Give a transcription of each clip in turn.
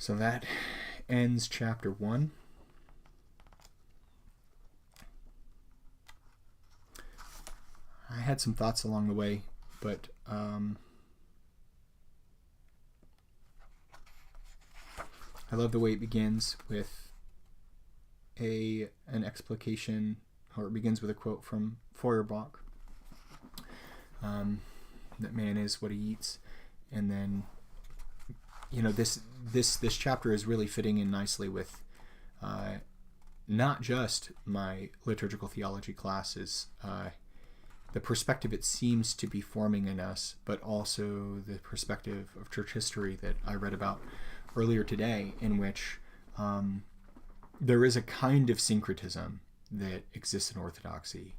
So that ends chapter 1. I had some thoughts along the way, but I love the way it begins with an explication, or it begins with a quote from Feuerbach, that man is what he eats, and then this chapter is really fitting in nicely with not just my liturgical theology classes, the perspective it seems to be forming in us, but also the perspective of church history that I read about earlier today, in which there is a kind of syncretism that exists in Orthodoxy.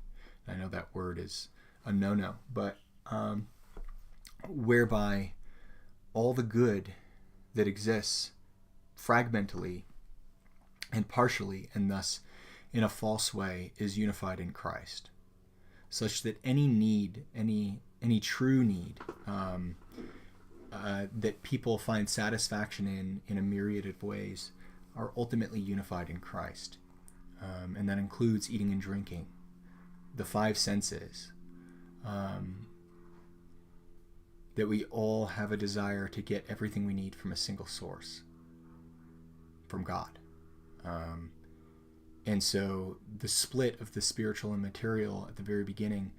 I know that word is a no-no, but whereby all the good that exists fragmentally and partially, and thus in a false way, is unified in Christ, such that any need, any true need that people find satisfaction in a myriad of ways, are ultimately unified in Christ. And that includes eating and drinking, the five senses, that we all have a desire to get everything we need from a single source, from God. And so the split of the spiritual and material at the very beginning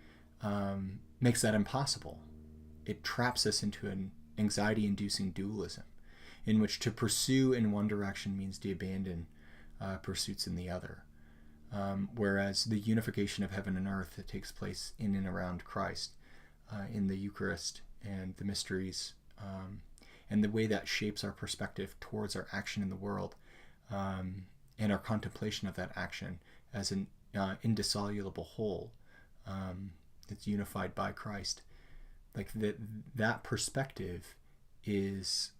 makes that impossible. It traps us into an anxiety-inducing dualism, in which to pursue in one direction means to abandon pursuits in the other. Whereas the unification of heaven and earth that takes place in and around Christ in the Eucharist and the mysteries, and the way that shapes our perspective towards our action in the world, and our contemplation of that action as an indissoluble whole that's unified by Christ. Like that perspective is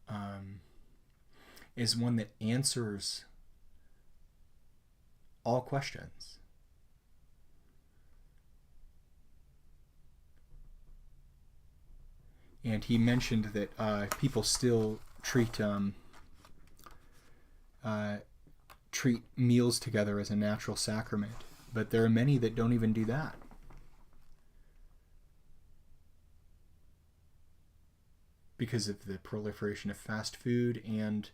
one that answers all questions. And he mentioned that people still treat meals together as a natural sacrament, but there are many that don't even do that. Because of the proliferation of fast food and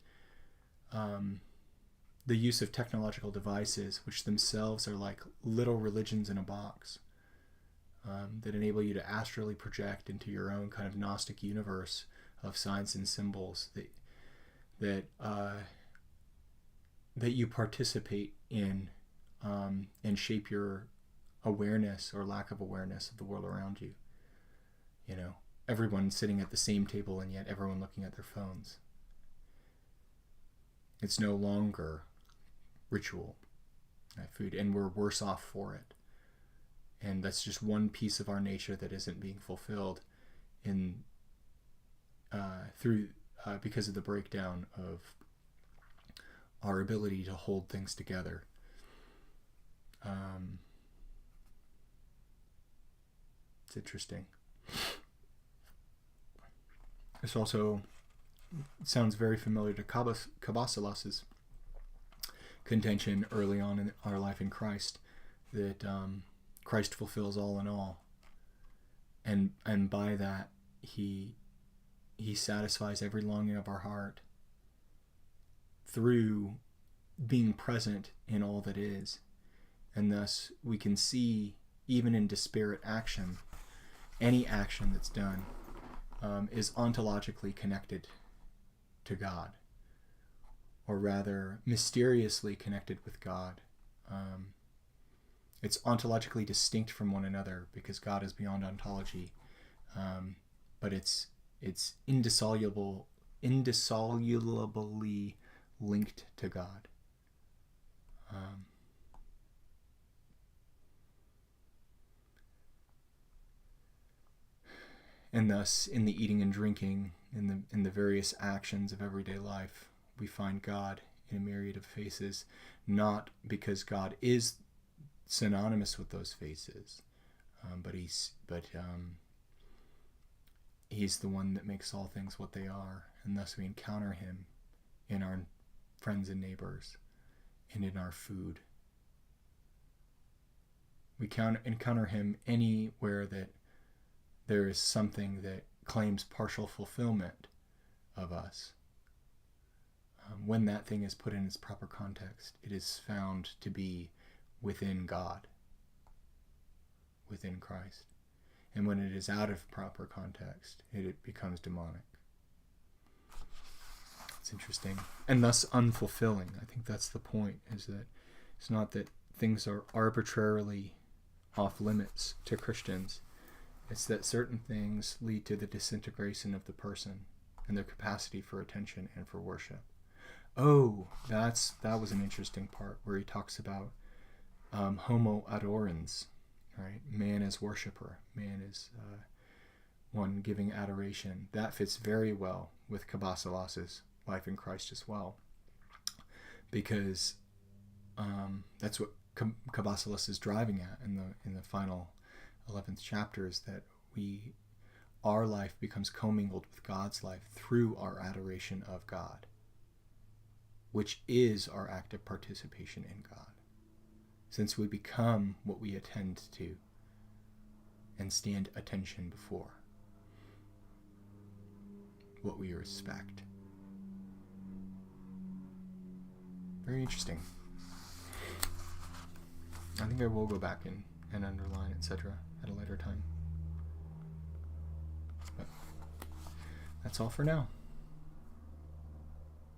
the use of technological devices, which themselves are like little religions in a box, that enable you to astrally project into your own kind of Gnostic universe of signs and symbols that you participate in, and shape your awareness or lack of awareness of the world around you. You know, everyone sitting at the same table and yet everyone looking at their phones. It's no longer ritual, food, and we're worse off for it. And that's just one piece of our nature that isn't being fulfilled because of the breakdown of our ability to hold things together. It's interesting. This also sounds very familiar to Cabasilas's contention early on in our life in Christ, that Christ fulfills all in all, and by that he satisfies every longing of our heart through being present in all that is. And thus we can see, even in disparate action, any action that's done is ontologically connected to God, or rather mysteriously connected with God. It's ontologically distinct from one another because God is beyond ontology, but it's indissolubly linked to God. And thus, in the eating and drinking, in the various actions of everyday life, we find God in a myriad of faces, not because God is synonymous with those faces, but he's the one that makes all things what they are, and thus we encounter him in our friends and neighbors and in our food. We encounter him anywhere that there is something that claims partial fulfillment of us. When that thing is put in its proper context, it is found to be within God, within Christ. And when it is out of proper context, it becomes demonic. It's interesting. And thus unfulfilling. I think that's the point, is that it's not that things are arbitrarily off limits to Christians. It's that certain things lead to the disintegration of the person and their capacity for attention and for worship. Oh, that was an interesting part where he talks about homo adorans, right? Man as worshiper, man is one giving adoration. That fits very well with Kabbasalas's life in Christ as well, because that's what Kabbasalas is driving at in the final 11th chapter, is that our life becomes commingled with God's life through our adoration of God, which is our active participation in God, since we become what we attend to and stand attention before, what we respect. Very interesting. I think I will go back and underline, etc. at a later time. But that's all for now.